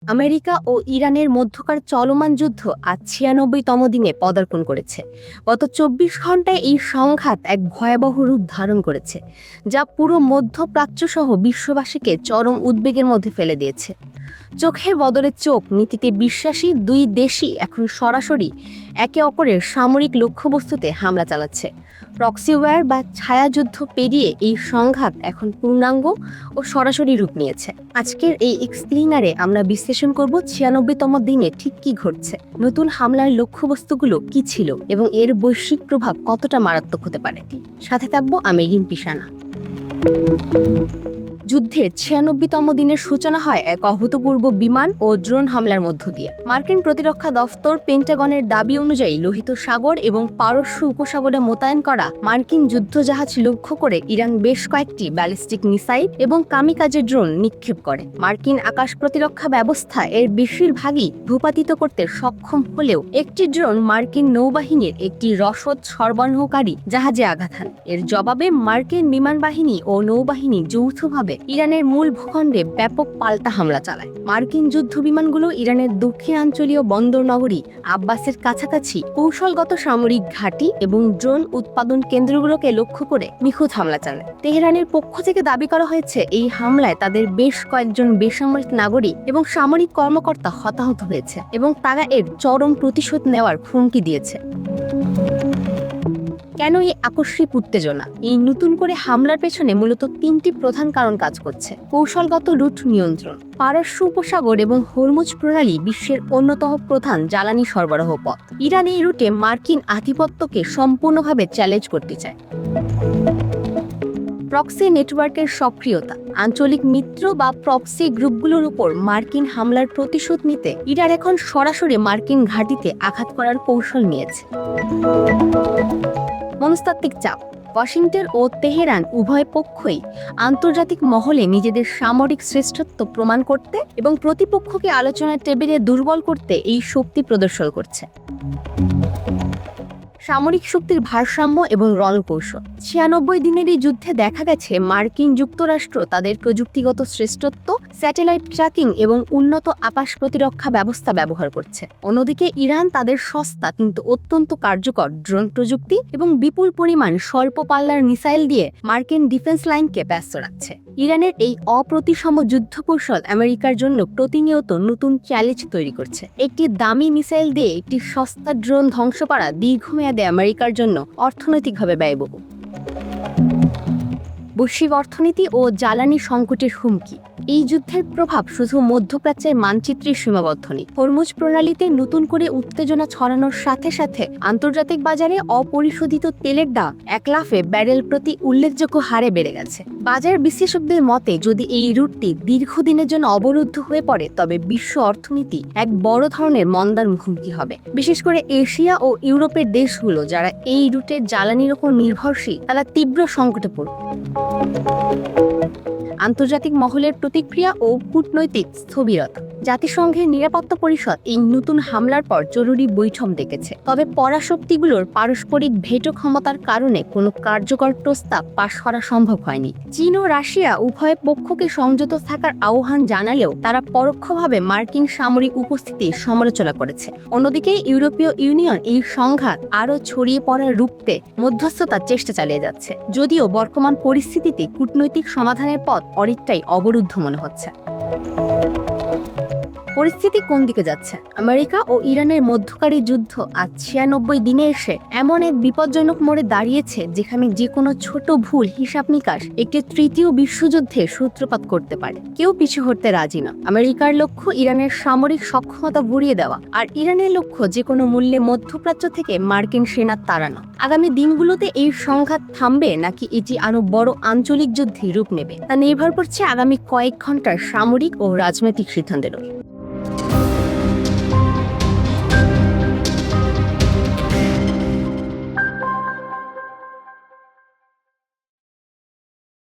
America ও ইরানের মধ্যকার চলমান যুদ্ধ আজ ৯৬তম দিনে পদার্পণ করেছে। গত ২৪ ঘন্টায় এই সংঘাত এক ভয়াবহ রূপ ধারণ করেছে, যা পুরো মধ্যপ্রাচ্য সহ বিশ্ববাসীকে চরম উদ্বেগের মধ্যে ফেলে দিয়েছে। চোখের বদলে চোখ নীতিতে বিশ্বাসী দুই দেশই এখন সরাসরি একে অপরের সামরিক লক্ষ্যবস্তুতে হামলা চালাচ্ছে। প্রক্সিওয়্যার বা ছায়াযুদ্ধ পেরিয়ে এই সংঘাত এখন পূর্ণাঙ্গ ও সরাসরি রূপ নিয়েছে। আজকের এই এক্সপ্লেনারে আমরা বিশ্লেষণ করব ৯৬তম দিনে ঠিক কি ঘটছে, নতুন হামলার লক্ষ্যবস্তুগুলো কি ছিল এবং এর বৈশ্বিক প্রভাব কতটা মারাত্মক হতে পারে। সাথে থাকবো আমি রিম্পি সানা। যুদ্ধের ৯৬তম দিনের সূচনা হয় এক অভূতপূর্ব বিমান ও ড্রোন হামলার মধ্য দিয়ে। মার্কিন প্রতিরক্ষা দফতর পেন্টাগনের দাবি অনুযায়ী লোহিত সাগর এবং পারস্য উপসাগরে মোতায়েন করা মার্কিন যুদ্ধজাহাজ লক্ষ্য করে ইরান বেশ কয়েকটি ব্যালিস্টিক মিসাইল এবং কামিকাজে ড্রোন নিক্ষেপ করে। মার্কিন আকাশ প্রতিরক্ষা ব্যবস্থা এর বেশিরভাগই ভূপাতিত করতে সক্ষম হলেও একটি ড্রোন মার্কিন নৌবাহিনীর একটি রসদ সরবরাহকারী জাহাজে আঘাত হানে। এর জবাবে মার্কিন বিমান বাহিনী ও নৌবাহিনী যৌথভাবে ইরানের মূল ভূখণ্ডে ব্যাপক পাল্টা হামলা চালায়। মার্কিন যুদ্ধ বিমানগুলো ইরানের দক্ষিণাঞ্চলীয় বন্দর নগরী আব্বাসের কাছাকাছি কৌশলগত সামরিক ঘাঁটি এবং ড্রোন উৎপাদন কেন্দ্রগুলোকে লক্ষ্য করে নিখুঁত হামলা চালায়। তেহরানের পক্ষ থেকে দাবি করা হয়েছে এই হামলায় তাদের বেশ কয়েকজন বেসামরিক নাগরিক এবং সামরিক কর্মকর্তা হতাহত হয়েছে এবং তারা এর চরম প্রতিশোধ নেওয়ার হুমকি দিয়েছে। কেন এই আকস্মিক উত্তেজনা? এই নতুন করে হামলার পেছনে মূলত তিনটি প্রধান কারণ কাজ করছে। কৌশলগত রুট নিয়ন্ত্রণ। পারস্য উপসাগর এবং হরমুজ প্রণালী বিশ্বের অন্যতম প্রধান জ্বালানি সরবরাহ পথ। ইরান এই রুটে মার্কিন আধিপত্যকে সম্পূর্ণভাবে চ্যালেঞ্জ করতে চায়। প্রক্সি নেটওয়ার্কের সক্রিয়তা। আঞ্চলিক মিত্র বা প্রক্সি গ্রুপগুলোর উপর মার্কিন হামলার প্রতিশোধ নিতে ইরান এখন সরাসরি মার্কিন ঘাঁটিতে আঘাত করার কৌশল নিয়েছে। মনস্তাত্ত্বিক চাপ। ওয়াশিংটন ও তেহরান উভয় পক্ষই আন্তর্জাতিক মহলে নিজেদের সামরিক শ্রেষ্ঠত্ব প্রমাণ করতে এবং প্রতিপক্ষকে আলোচনার টেবিলে দুর্বল করতে এই শক্তি প্রদর্শন করছে। সামরিক শক্তির ভারসাম্য এবং রণকৌশল। ৯৬ দিনের এই যুদ্ধে দেখা গেছে মার্কিন যুক্তরাষ্ট্র তাদের প্রযুক্তিগত শ্রেষ্ঠত্ব, স্যাটেলাইট ট্র্যাকিং এবং উন্নত আকাশ প্রতিরক্ষা ব্যবস্থা ব্যবহার করছে। অন্যদিকে ইরান তাদের সস্তা কিন্তু অত্যন্ত কার্যকর ড্রোন প্রযুক্তি এবং বিপুল পরিমাণ স্বল্প পাল্লার মিসাইল দিয়ে মার্কিন ডিফেন্স লাইনকে ব্যস্ত রাখছে। ইরানের এই অপ্রতিসম যুদ্ধ কৌশল আমেরিকার জন্য প্রতিনিয়ত নতুন চ্যালেঞ্জ তৈরি করছে। একটি দামি মিসাইল দিয়ে একটি সস্তা ড্রোন ধ্বংস করা দীর্ঘমেয়াদে আমেরিকার জন্য অর্থনৈতিকভাবে ব্যয়বহুল। বৈশ্বিক অর্থনীতি ও জ্বালানি সংকটের হুমকি। এই যুদ্ধের প্রভাব শুধু মধ্যপ্রাচ্যের মানচিত্রে সীমাবদ্ধ নেই। হরমুজ প্রণালীতে নতুন করে উত্তেজনা ছড়ানোর সাথে সাথে আন্তর্জাতিক বাজারে অপরিশোধিত তেলের দাম এক লাফে ব্যারেল প্রতি উল্লেখযোগ্য হারে বেড়ে গেছে। বাজার বিশ্লেষকদের মতে যদি এই রুটটি দীর্ঘদিনের জন্য অবরুদ্ধ হয়ে পড়ে তবে বিশ্ব অর্থনীতি এক বড় ধরনের মন্দার মুখোমুখি হবে। বিশেষ করে এশিয়া ও ইউরোপের দেশগুলো যারা এই রুটের জ্বালানির উপর নির্ভরশীল তারা তীব্র সংকটে পড়বে। আন্তর্জাতিক মহলের প্রতিক্রিয়া ও কূটনৈতিক স্থবিরতা। জাতিসংঘের নিরাপত্তা পরিষদ এই নতুন হামলার পর জরুরি বৈঠক ডেকেছে, তবে পরাশক্তিগুলোর পারস্পরিক ভেটো ক্ষমতার কারণে কোনো কার্যকর প্রস্তাব পাশ করা সম্ভব হয়নি। চীন ও রাশিয়া উভয় পক্ষকে সংযত থাকার আহ্বান জানালেও তারা পরোক্ষভাবে মার্কিন সামরিক উপস্থিতির সমালোচনা করেছে। অন্যদিকে ইউরোপীয় ইউনিয়ন এই সংঘাত আরও ছড়িয়ে পড়ার রুখতে মধ্যস্থতার চেষ্টা চালিয়ে যাচ্ছে, যদিও বর্তমান পরিস্থিতিতে কূটনৈতিক সমাধানের পথ অনেকটাই অবরুদ্ধ মনে হচ্ছে। পরিস্থিতি কোন দিকে যাচ্ছে? আমেরিকা ও ইরানের মধ্যকারী যুদ্ধ আজ ৯৬ দিনে এসে এমন এক বিপজ্জনক মোড়ে দাঁড়িয়েছে যেখানে যে কোনো ছোট ভুল হিসাব নিকাশ একটি তৃতীয় বিশ্বযুদ্ধের সূত্রপাত করতে পারে। কেউ পিছু হটতে রাজি না। আমেরিকার লক্ষ্য ইরানের সামরিক সক্ষমতা বুড়িয়ে দেওয়া, আর ইরানের লক্ষ্য যে কোনো মূল্যে মধ্যপ্রাচ্য থেকে মার্কিন সেনা তাড়ানো। আগামী দিনগুলোতে এই সংঘাত থামবে নাকি এটি আরো বড় আঞ্চলিক যুদ্ধে রূপ নেবে তা নির্ভর করছে আগামী কয়েক ঘন্টার সামরিক ও রাজনৈতিক সিদ্ধান্তের উপর।